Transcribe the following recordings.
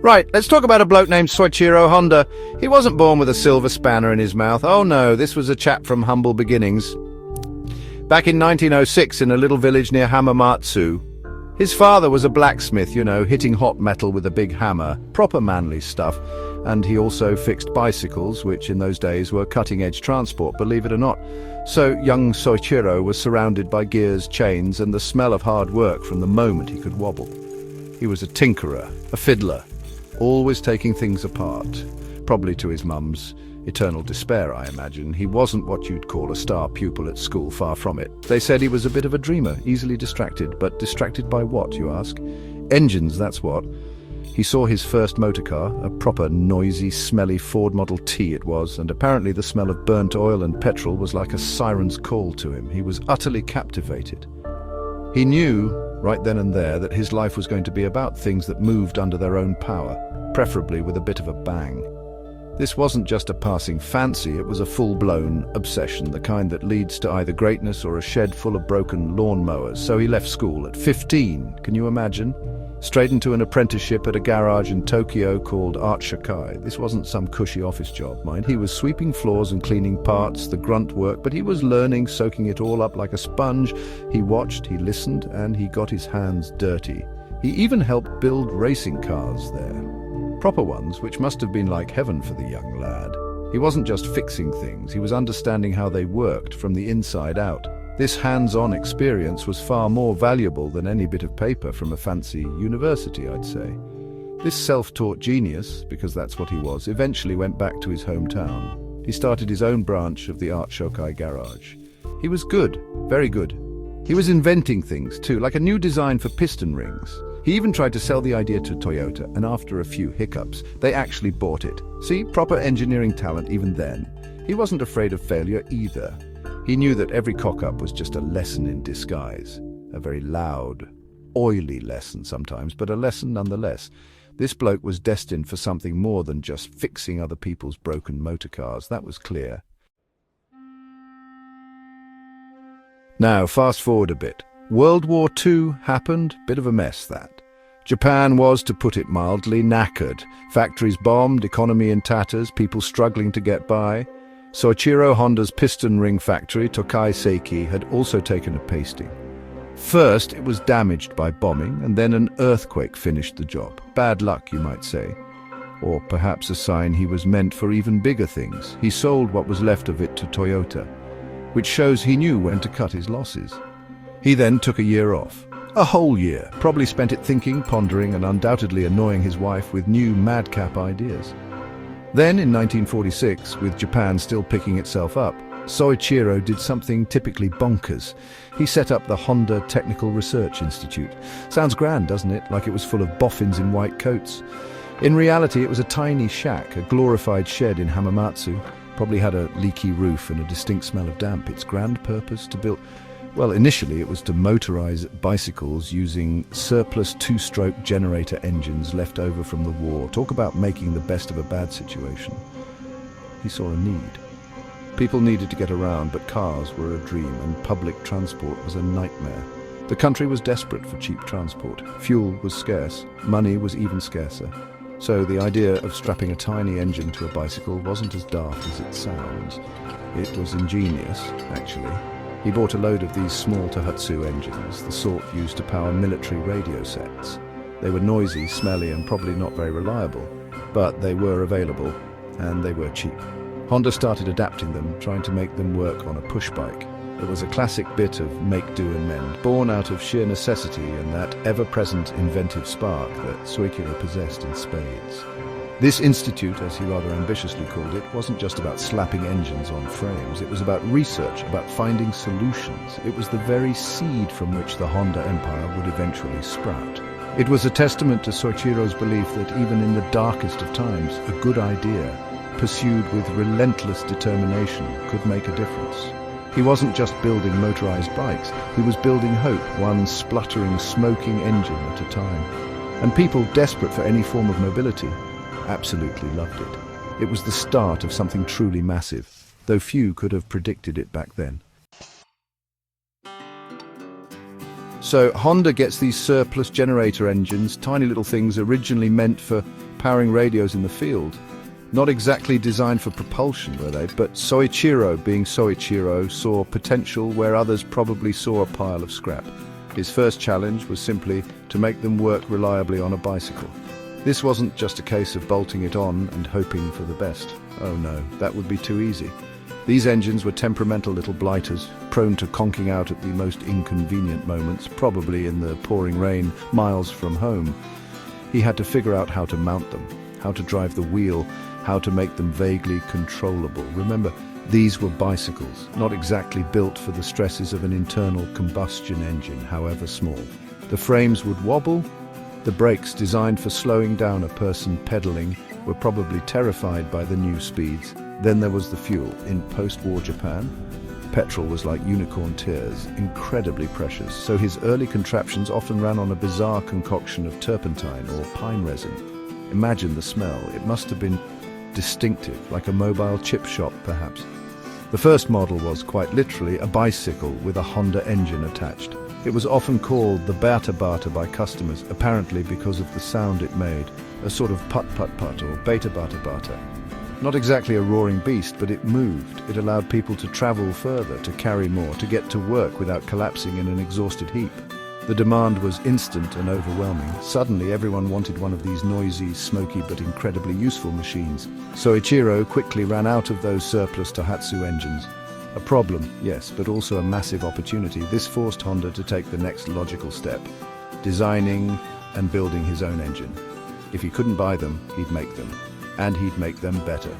Right, let's talk about a bloke named Soichiro Honda. He wasn't born with a silver spanner in his mouth. Oh no, this was a chap from humble beginnings. Back in 1906 in a little village near Hamamatsu. His father was a blacksmith, hitting hot metal with a big hammer. Proper manly stuff. And he also fixed bicycles, which in those days were cutting-edge transport, believe it or not. So young Soichiro was surrounded by gears, chains, and the smell of hard work from the moment he could wobble. He was a tinkerer, a fiddler, always taking things apart, probably to his mum's eternal despair, I imagine. He wasn't what you'd call a star pupil at school, far from it. They said he was a bit of a dreamer, easily distracted. But distracted by what, you ask? Engines, that's what. He saw his first motor car, a proper noisy, smelly Ford Model T it was, and apparently the smell of burnt oil and petrol was like a siren's call to him. He was utterly captivated. He knew, right then and there, that his life was going to be about things that moved under their own power, preferably with a bit of a bang. This wasn't just a passing fancy, it was a full-blown obsession, the kind that leads to either greatness or a shed full of broken lawnmowers. So he left school at 15, can you imagine? Straight into an apprenticeship at a garage in Tokyo called Art Shakai. This wasn't some cushy office job, mind. He was sweeping floors and cleaning parts, the grunt work, but he was learning, soaking it all up like a sponge. He watched, he listened, and he got his hands dirty. He even helped build racing cars there. Proper ones, which must have been like heaven for the young lad. He wasn't just fixing things, he was understanding how they worked from the inside out. This hands-on experience was far more valuable than any bit of paper from a fancy university, I'd say. This self-taught genius, because that's what he was, eventually went back to his hometown. He started his own branch of the Art Shokai garage. He was good, very good. He was inventing things too, like a new design for piston rings. He even tried to sell the idea to Toyota, and after a few hiccups, they actually bought it. See, proper engineering talent even then. He wasn't afraid of failure either. He knew that every cock-up was just a lesson in disguise. A very loud, oily lesson sometimes, but a lesson nonetheless. This bloke was destined for something more than just fixing other people's broken motor cars, that was clear. Now, fast forward a bit. World War II happened, bit of a mess that. Japan was, to put it mildly, knackered. Factories bombed, economy in tatters, people struggling to get by. Soichiro Honda's piston ring factory, Tokai Seiki, had also taken a pasting. First, it was damaged by bombing, and then an earthquake finished the job. Bad luck, you might say. Or perhaps a sign he was meant for even bigger things. He sold what was left of it to Toyota, which shows he knew when to cut his losses. He then took a year off. A whole year. Probably spent it thinking, pondering, and undoubtedly annoying his wife with new madcap ideas. Then, in 1946, with Japan still picking itself up, Soichiro did something typically bonkers. He set up the Honda Technical Research Institute. Sounds grand, doesn't it? Like it was full of boffins in white coats. In reality, it was a tiny shack, a glorified shed in Hamamatsu. Probably had a leaky roof and a distinct smell of damp. Its grand purpose to build... Well, initially it was to motorize bicycles using surplus two-stroke generator engines left over from the war. Talk about making the best of a bad situation. He saw a need. People needed to get around, but cars were a dream, and public transport was a nightmare. The country was desperate for cheap transport. Fuel was scarce. Money was even scarcer. So the idea of strapping a tiny engine to a bicycle wasn't as daft as it sounds. It was ingenious, actually. He bought a load of these small Tohatsu engines, the sort used to power military radio sets. They were noisy, smelly, and probably not very reliable, but they were available, and they were cheap. Honda started adapting them, trying to make them work on a push bike. It was a classic bit of make, do, and mend, born out of sheer necessity and that ever-present inventive spark that Soichiro possessed in spades. This institute, as he rather ambitiously called it, wasn't just about slapping engines on frames. It was about research, about finding solutions. It was the very seed from which the Honda empire would eventually sprout. It was a testament to Soichiro's belief that even in the darkest of times, a good idea, pursued with relentless determination, could make a difference. He wasn't just building motorized bikes, he was building hope, one spluttering, smoking engine at a time. And people desperate for any form of mobility absolutely loved it. It was the start of something truly massive, though few could have predicted it back then. So Honda gets these surplus generator engines, tiny little things originally meant for powering radios in the field. Not exactly designed for propulsion, were they? But Soichiro, being Soichiro, saw potential where others probably saw a pile of scrap. His first challenge was simply to make them work reliably on a bicycle. This wasn't just a case of bolting it on and hoping for the best. Oh no, that would be too easy. These engines were temperamental little blighters, prone to conking out at the most inconvenient moments, probably in the pouring rain miles from home. He had to figure out how to mount them, how to drive the wheel, how to make them vaguely controllable. Remember, these were bicycles, not exactly built for the stresses of an internal combustion engine, however small. The frames would wobble. The brakes, designed for slowing down a person pedaling, were probably terrified by the new speeds. Then there was the fuel. In post-war Japan, petrol was like unicorn tears, incredibly precious, so his early contraptions often ran on a bizarre concoction of turpentine or pine resin. Imagine the smell. It must have been distinctive, like a mobile chip shop perhaps. The first model was quite literally a bicycle with a Honda engine attached. It was often called the bata-bata by customers, apparently because of the sound it made, a sort of putt-putt-putt or beta-bata-bata. Not exactly a roaring beast, but it moved. It allowed people to travel further, to carry more, to get to work without collapsing in an exhausted heap. The demand was instant and overwhelming. Suddenly, everyone wanted one of these noisy, smoky, but incredibly useful machines. Soichiro quickly ran out of those surplus Tohatsu engines. A problem, yes, but also a massive opportunity. This forced Honda to take the next logical step, designing and building his own engine. If he couldn't buy them, he'd make them, and he'd make them better.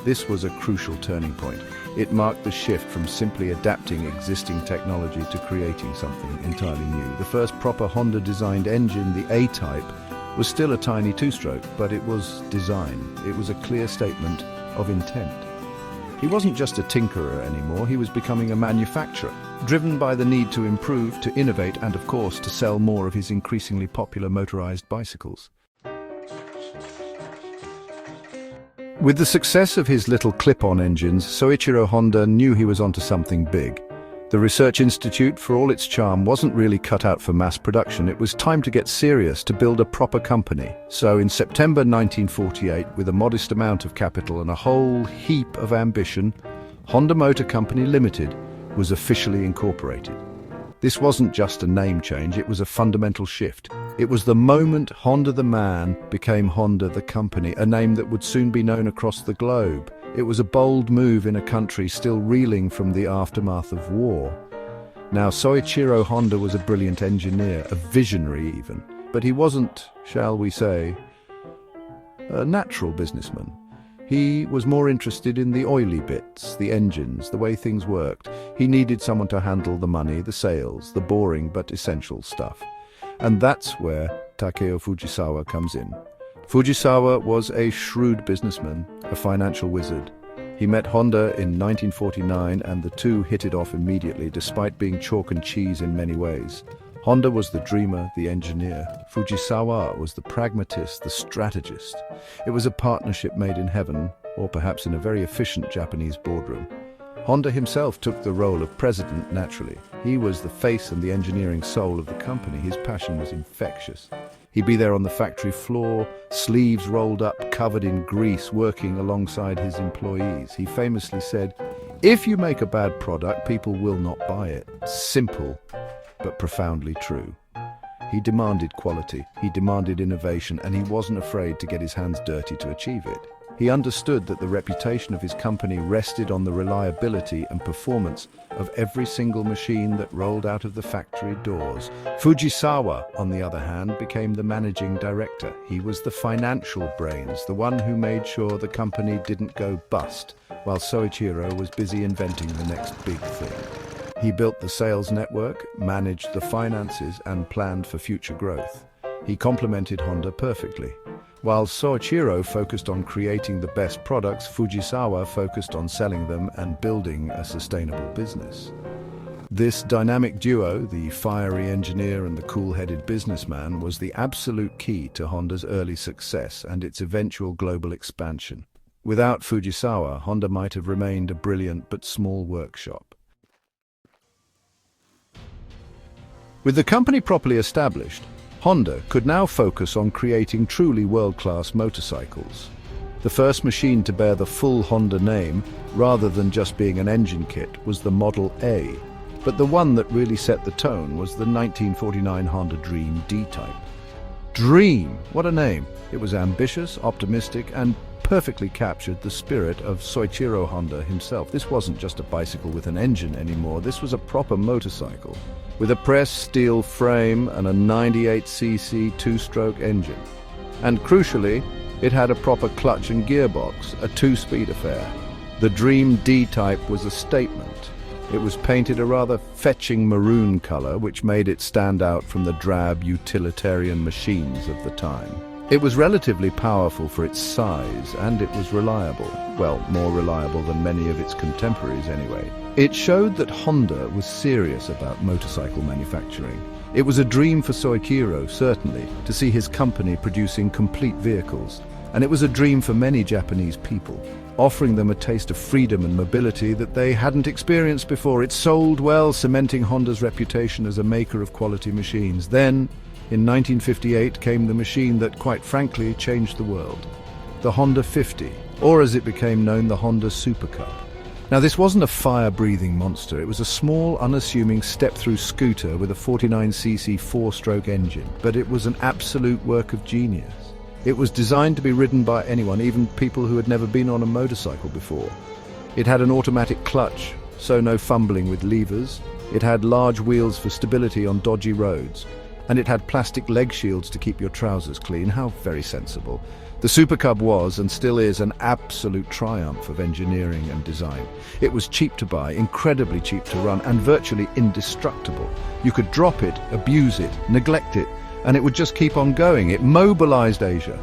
This was a crucial turning point. It marked the shift from simply adapting existing technology to creating something entirely new. The first proper Honda-designed engine, the A-Type, was still a tiny two-stroke, but it was design. It was a clear statement of intent. He wasn't just a tinkerer anymore, he was becoming a manufacturer, driven by the need to improve, to innovate, and of course to sell more of his increasingly popular motorized bicycles. With the success of his little clip-on engines, Soichiro Honda knew he was onto something big. The research institute, for all its charm, wasn't really cut out for mass production. It was time to get serious, to build a proper company. So in September 1948, with a modest amount of capital and a whole heap of ambition, Honda Motor Company Limited was officially incorporated. This wasn't just a name change, it was a fundamental shift. It was the moment Honda the man became Honda the company, a name that would soon be known across the globe. It was a bold move in a country still reeling from the aftermath of war. Now, Soichiro Honda was a brilliant engineer, a visionary even, but he wasn't, shall we say, a natural businessman. He was more interested in the oily bits, the engines, the way things worked. He needed someone to handle the money, the sales, the boring but essential stuff. And that's where Takeo Fujisawa comes in. Fujisawa was a shrewd businessman, a financial wizard. He met Honda in 1949 and the two hit it off immediately, despite being chalk and cheese in many ways. Honda was the dreamer, the engineer. Fujisawa was the pragmatist, the strategist. It was a partnership made in heaven, or perhaps in a very efficient Japanese boardroom. Honda himself took the role of president naturally. He was the face and the engineering soul of the company. His passion was infectious. He'd be there on the factory floor, sleeves rolled up, covered in grease, working alongside his employees. He famously said, "If you make a bad product, people will not buy it." Simple, but profoundly true. He demanded quality, he demanded innovation, and he wasn't afraid to get his hands dirty to achieve it. He understood that the reputation of his company rested on the reliability and performance of every single machine that rolled out of the factory doors. Fujisawa, on the other hand, became the managing director. He was the financial brains, the one who made sure the company didn't go bust, while Soichiro was busy inventing the next big thing. He built the sales network, managed the finances, and planned for future growth. He complemented Honda perfectly. While Soichiro focused on creating the best products, Fujisawa focused on selling them and building a sustainable business. This dynamic duo, the fiery engineer and the cool-headed businessman, was the absolute key to Honda's early success and its eventual global expansion. Without Fujisawa, Honda might have remained a brilliant but small workshop. With the company properly established, Honda could now focus on creating truly world-class motorcycles. The first machine to bear the full Honda name, rather than just being an engine kit, was the Model A. But the one that really set the tone was the 1949 Honda Dream D-Type. Dream! What a name! It was ambitious, optimistic, and perfectly captured the spirit of Soichiro Honda himself. This wasn't just a bicycle with an engine anymore, this was a proper motorcycle, with a pressed steel frame and a 98cc two-stroke engine. And crucially, it had a proper clutch and gearbox, a two-speed affair. The Dream D-Type was a statement. It was painted a rather fetching maroon color, which made it stand out from the drab utilitarian machines of the time. It was relatively powerful for its size, and it was reliable. Well, more reliable than many of its contemporaries anyway. It showed that Honda was serious about motorcycle manufacturing. It was a dream for Soichiro, certainly, to see his company producing complete vehicles. And it was a dream for many Japanese people, offering them a taste of freedom and mobility that they hadn't experienced before. It sold well, cementing Honda's reputation as a maker of quality machines. Then, in 1958, came the machine that, quite frankly, changed the world. The Honda 50, or as it became known, the Honda Super Cub. Now, this wasn't a fire-breathing monster. It was a small, unassuming step-through scooter with a 49cc four-stroke engine, but it was an absolute work of genius. It was designed to be ridden by anyone, even people who had never been on a motorcycle before. It had an automatic clutch, so no fumbling with levers. It had large wheels for stability on dodgy roads. And it had plastic leg shields to keep your trousers clean. How very sensible. The Super Cub was, and still is, an absolute triumph of engineering and design. It was cheap to buy, incredibly cheap to run, and virtually indestructible. You could drop it, abuse it, neglect it, and it would just keep on going. It mobilized Asia.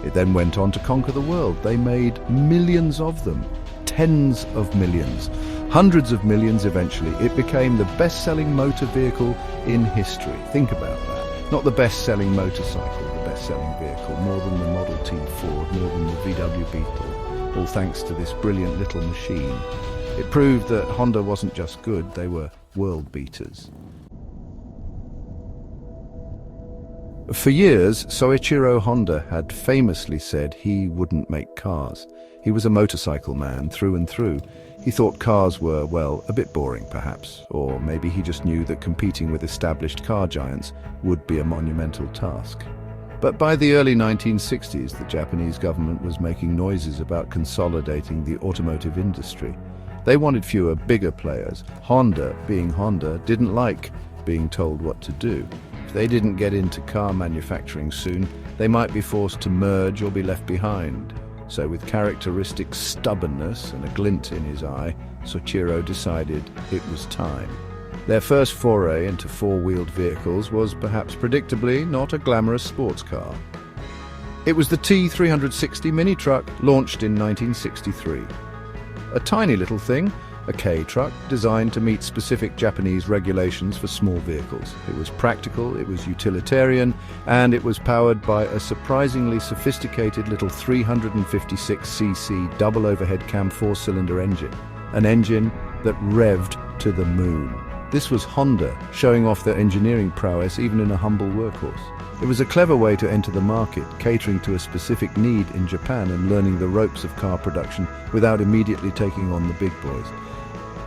It then went on to conquer the world. They made millions of them, tens of millions, hundreds of millions eventually. It became the best-selling motor vehicle in history. Think about that. Not the best-selling motorcycle, the best-selling vehicle, more than the Model T Ford, more than the VW Beetle, all thanks to this brilliant little machine. It proved that Honda wasn't just good, they were world beaters. For years, Soichiro Honda had famously said he wouldn't make cars. He was a motorcycle man through and through. He thought cars were, well, a bit boring perhaps, or maybe he just knew that competing with established car giants would be a monumental task. But by the early 1960s, the Japanese government was making noises about consolidating the automotive industry. They wanted fewer, bigger players. Honda, being Honda, didn't like being told what to do. If they didn't get into car manufacturing soon, they might be forced to merge or be left behind. So with characteristic stubbornness and a glint in his eye, Soichiro decided it was time. Their first foray into four-wheeled vehicles was, perhaps predictably, not a glamorous sports car. It was the T360 mini truck, launched in 1963. A tiny little thing, a K-truck designed to meet specific Japanese regulations for small vehicles. It was practical, it was utilitarian, and it was powered by a surprisingly sophisticated little 356cc double overhead cam four-cylinder engine, an engine that revved to the moon. This was Honda, showing off their engineering prowess even in a humble workhorse. It was a clever way to enter the market, catering to a specific need in Japan and learning the ropes of car production without immediately taking on the big boys.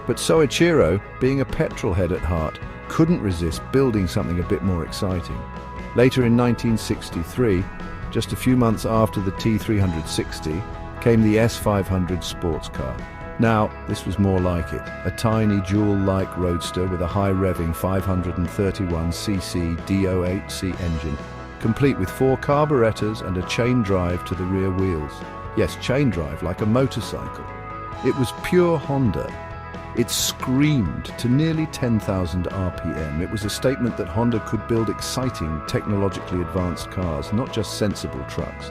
But Soichiro, being a petrolhead at heart, couldn't resist building something a bit more exciting. Later in 1963, just a few months after the T360, came the S500 sports car. Now, this was more like it, a tiny dual-like roadster with a high-revving 531cc D08C engine, complete with 4 carburetors and a chain drive to the rear wheels. Yes, chain drive, like a motorcycle. It was pure Honda. It screamed to nearly 10,000 RPM. It was a statement that Honda could build exciting, technologically advanced cars, not just sensible trucks.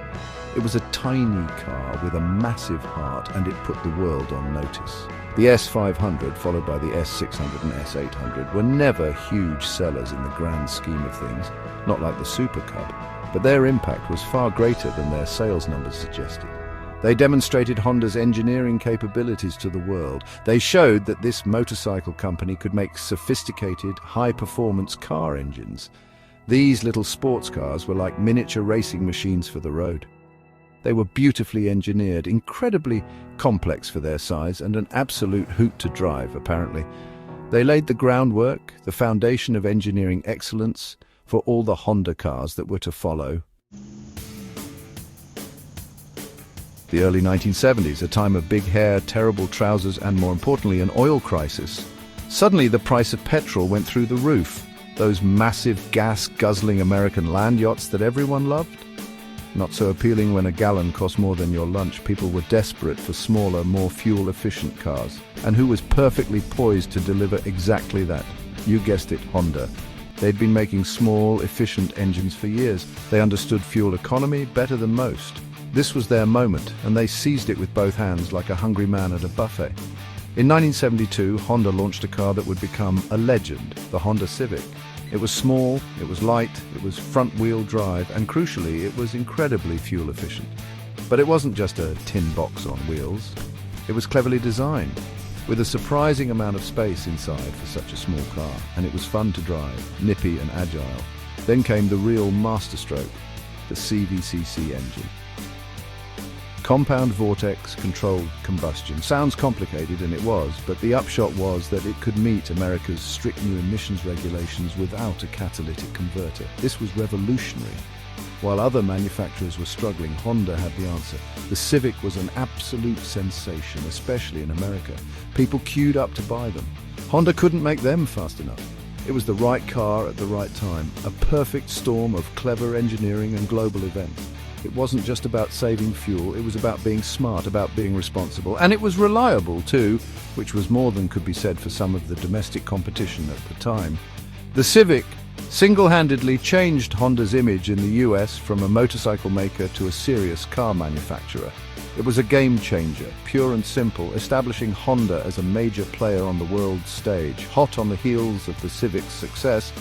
It was a tiny car with a massive heart, and it put the world on notice. The S500, followed by the S600 and S800, were never huge sellers in the grand scheme of things, not like the Super Cub, but their impact was far greater than their sales numbers suggested. They demonstrated Honda's engineering capabilities to the world. They showed that this motorcycle company could make sophisticated, high-performance car engines. These little sports cars were like miniature racing machines for the road. They were beautifully engineered, incredibly complex for their size, and an absolute hoot to drive, apparently. They laid the groundwork, the foundation of engineering excellence, for all the Honda cars that were to follow. The early 1970s, a time of big hair, terrible trousers, and more importantly, an oil crisis. Suddenly, the price of petrol went through the roof. Those massive, gas-guzzling American land yachts that everyone loved? Not so appealing when a gallon cost more than your lunch. People were desperate for smaller, more fuel-efficient cars. And who was perfectly poised to deliver exactly that? You guessed it, Honda. They'd been making small, efficient engines for years. They understood fuel economy better than most. This was their moment, and they seized it with both hands like a hungry man at a buffet. In 1972, Honda launched a car that would become a legend, the Honda Civic. It was small, it was light, it was front-wheel drive, and crucially, it was incredibly fuel-efficient. But it wasn't just a tin box on wheels. It was cleverly designed, with a surprising amount of space inside for such a small car, and it was fun to drive, nippy and agile. Then came the real masterstroke, the CVCC engine. Compound vortex controlled combustion. Sounds complicated, and it was, but the upshot was that it could meet America's strict new emissions regulations without a catalytic converter. This was revolutionary. While other manufacturers were struggling, Honda had the answer. The Civic was an absolute sensation, especially in America. People queued up to buy them. Honda couldn't make them fast enough. It was the right car at the right time, a perfect storm of clever engineering and global events. It wasn't just about saving fuel, it was about being smart, about being responsible. And it was reliable too, which was more than could be said for some of the domestic competition at the time. The Civic single-handedly changed Honda's image in the US from a motorcycle maker to a serious car manufacturer. It was a game changer, pure and simple, establishing Honda as a major player on the world stage. Hot on the heels of the Civic's success,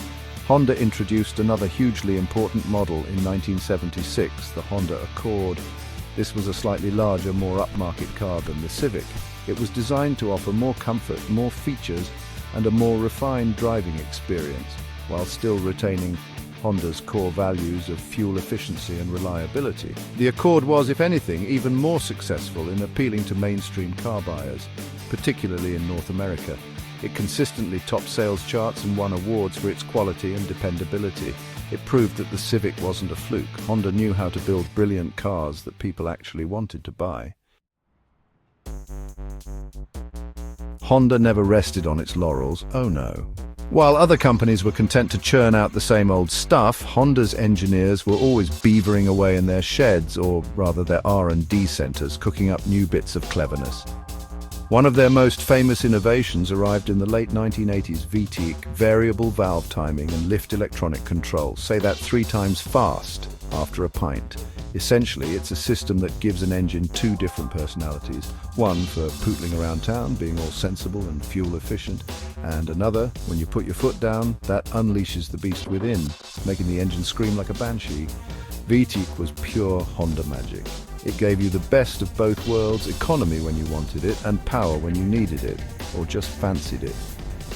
Honda introduced another hugely important model in 1976, the Honda Accord. This was a slightly larger, more upmarket car than the Civic. It was designed to offer more comfort, more features, and a more refined driving experience, while still retaining Honda's core values of fuel efficiency and reliability. The Accord was, if anything, even more successful in appealing to mainstream car buyers, particularly in North America. It consistently topped sales charts and won awards for its quality and dependability. It proved that the Civic wasn't a fluke. Honda knew how to build brilliant cars that people actually wanted to buy. Honda never rested on its laurels, oh no. While other companies were content to churn out the same old stuff, Honda's engineers were always beavering away in their sheds, or rather their R&D centers, cooking up new bits of cleverness. One of their most famous innovations arrived in the late 1980s, VTEC, variable valve timing and lift electronic control. Say that 3 times fast after a pint. Essentially, it's a system that gives an engine 2 different personalities. One for pootling around town, being all sensible and fuel efficient, and another, when you put your foot down, that unleashes the beast within, making the engine scream like a banshee. VTEC was pure Honda magic. It gave you the best of both worlds, economy when you wanted it, and power when you needed it, or just fancied it.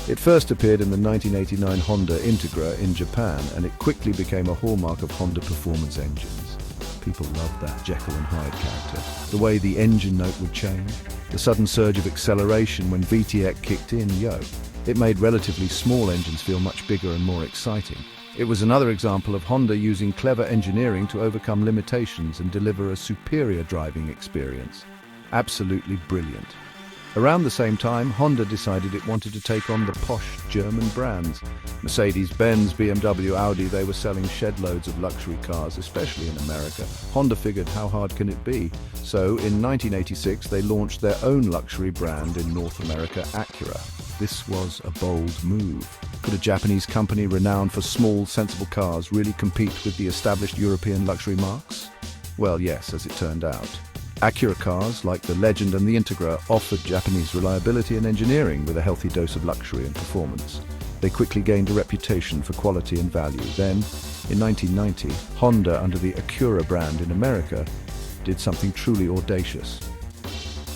It first appeared in the 1989 Honda Integra in Japan, and it quickly became a hallmark of Honda performance engines. People loved that Jekyll and Hyde character. The way the engine note would change, the sudden surge of acceleration when VTEC kicked in, it made relatively small engines feel much bigger and more exciting. It was another example of Honda using clever engineering to overcome limitations and deliver a superior driving experience. Absolutely brilliant. Around the same time, Honda decided it wanted to take on the posh German brands. Mercedes-Benz, BMW, Audi, they were selling shed loads of luxury cars, especially in America. Honda figured, how hard can it be? So in 1986, they launched their own luxury brand in North America, Acura. This was a bold move. Could a Japanese company renowned for small, sensible cars really compete with the established European luxury marques? Well, yes, as it turned out. Acura cars, like the Legend and the Integra, offered Japanese reliability and engineering with a healthy dose of luxury and performance. They quickly gained a reputation for quality and value. Then, in 1990, Honda, under the Acura brand in America, did something truly audacious.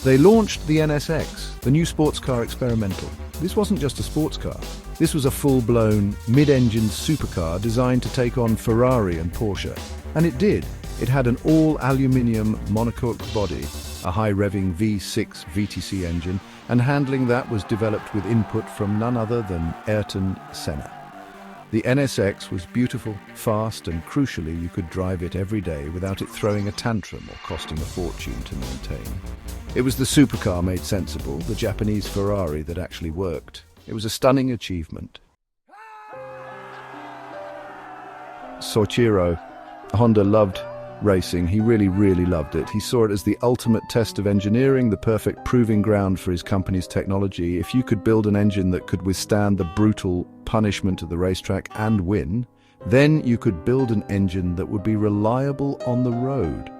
They launched the NSX, the new sports car experimental. This wasn't just a sports car. This was a full-blown, mid-engined supercar designed to take on Ferrari and Porsche. And it did. It had an all-aluminium monocoque body, a high-revving V6 VTC engine, and handling that was developed with input from none other than Ayrton Senna. The NSX was beautiful, fast, and crucially, you could drive it every day without it throwing a tantrum or costing a fortune to maintain. It was the supercar made sensible, the Japanese Ferrari that actually worked. It was a stunning achievement. Soichiro Honda loved racing. He really loved it. He saw it as the ultimate test of engineering, the perfect proving ground for his company's technology. If you could build an engine that could withstand the brutal punishment of the racetrack and win, then you could build an engine that would be reliable on the road.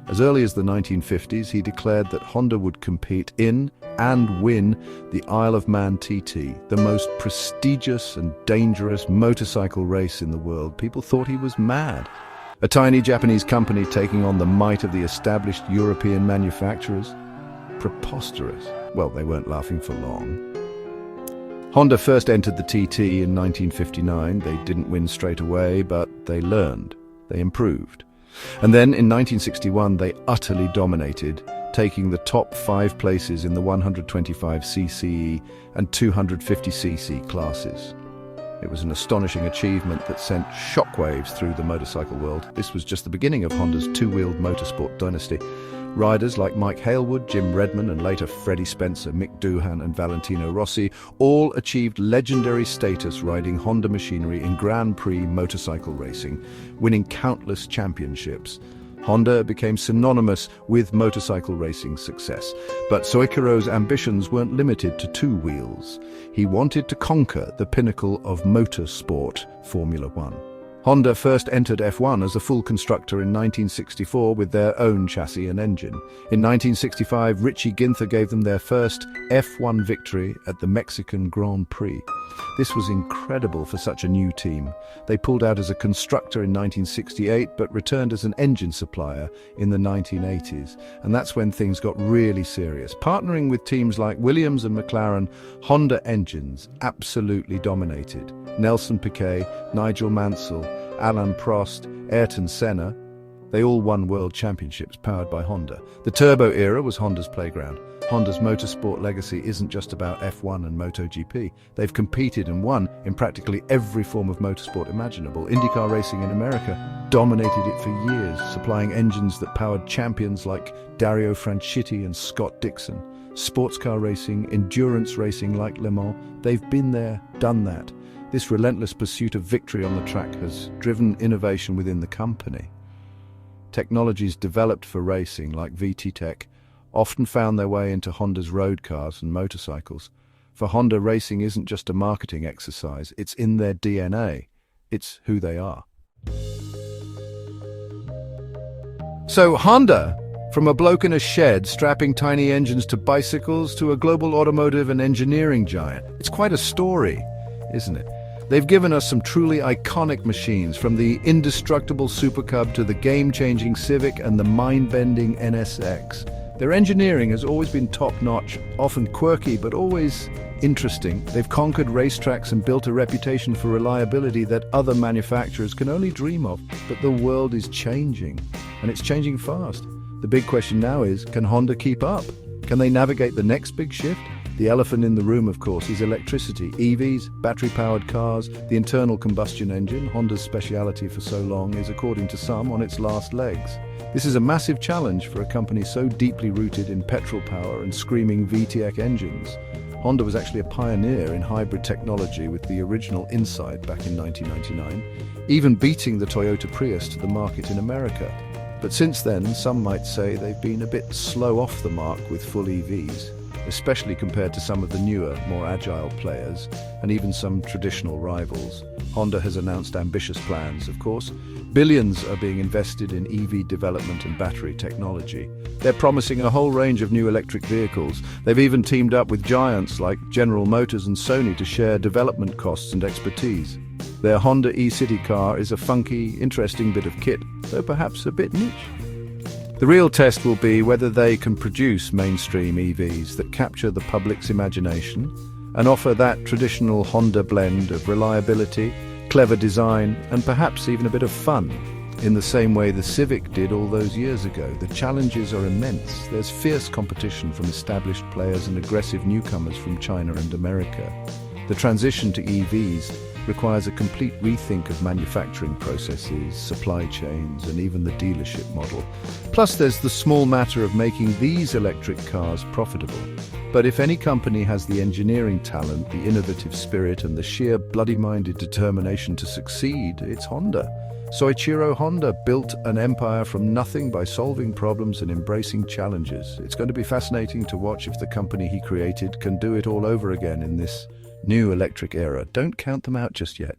As early as the 1950s, he declared that Honda would compete in and win the Isle of Man TT, the most prestigious and dangerous motorcycle race in the world. People thought he was mad. A tiny Japanese company taking on the might of the established European manufacturers? Preposterous. Well, they weren't laughing for long. Honda first entered the TT in 1959. They didn't win straight away, but they learned. They improved. And then in 1961, they utterly dominated, taking the top 5 places in the 125cc and 250cc classes. It was an astonishing achievement that sent shockwaves through the motorcycle world. This was just the beginning of Honda's two-wheeled motorsport dynasty. Riders like Mike Hailwood, Jim Redman, and later Freddie Spencer, Mick Doohan, and Valentino Rossi all achieved legendary status riding Honda machinery in Grand Prix motorcycle racing, winning countless championships. Honda became synonymous with motorcycle racing success. But Soichiro's ambitions weren't limited to two wheels. He wanted to conquer the pinnacle of motorsport, Formula One. Honda first entered F1 as a full constructor in 1964 with their own chassis and engine. In 1965, Richie Ginther gave them their first F1 victory at the Mexican Grand Prix. This was incredible for such a new team. They pulled out as a constructor in 1968, but returned as an engine supplier in the 1980s. And that's when things got really serious. Partnering with teams like Williams and McLaren, Honda engines absolutely dominated. Nelson Piquet, Nigel Mansell, Alain Prost, Ayrton Senna, they all won world championships powered by Honda. The turbo era was Honda's playground. Honda's motorsport legacy isn't just about F1 and MotoGP. They've competed and won in practically every form of motorsport imaginable. IndyCar racing in America dominated it for years, supplying engines that powered champions like Dario Franchitti and Scott Dixon. Sports car racing, endurance racing like Le Mans, they've been there, done that. This relentless pursuit of victory on the track has driven innovation within the company. Technologies developed for racing, like VT Tech, often found their way into Honda's road cars and motorcycles. For Honda, racing isn't just a marketing exercise, it's in their DNA. It's who they are. So Honda, from a bloke in a shed strapping tiny engines to bicycles to a global automotive and engineering giant. It's quite a story, isn't it? They've given us some truly iconic machines, from the indestructible Super Cub to the game-changing Civic and the mind-bending NSX. Their engineering has always been top-notch, often quirky, but always interesting. They've conquered racetracks and built a reputation for reliability that other manufacturers can only dream of. But the world is changing, and it's changing fast. The big question now is, can Honda keep up? Can they navigate the next big shift? The elephant in the room, of course, is electricity. EVs, battery-powered cars, the internal combustion engine, Honda's speciality for so long, is, according to some, on its last legs. This is a massive challenge for a company so deeply rooted in petrol power and screaming VTEC engines. Honda was actually a pioneer in hybrid technology with the original Insight back in 1999, even beating the Toyota Prius to the market in America. But since then, some might say they've been a bit slow off the mark with full EVs, especially compared to some of the newer, more agile players, and even some traditional rivals. Honda has announced ambitious plans, of course. Billions are being invested in EV development and battery technology. They're promising a whole range of new electric vehicles. They've even teamed up with giants like General Motors and Sony to share development costs and expertise. Their Honda e-City car is a funky, interesting bit of kit, though perhaps a bit niche. The real test will be whether they can produce mainstream EVs that capture the public's imagination and offer that traditional Honda blend of reliability, clever design, and perhaps even a bit of fun, in the same way the Civic did all those years ago. The challenges are immense. There's fierce competition from established players and aggressive newcomers from China and America. The transition to EVs requires a complete rethink of manufacturing processes, supply chains, and even the dealership model. Plus, there's the small matter of making these electric cars profitable. But if any company has the engineering talent, the innovative spirit, and the sheer bloody-minded determination to succeed, it's Honda. Soichiro Honda built an empire from nothing by solving problems and embracing challenges. It's going to be fascinating to watch if the company he created can do it all over again in this new electric era. Don't count them out just yet.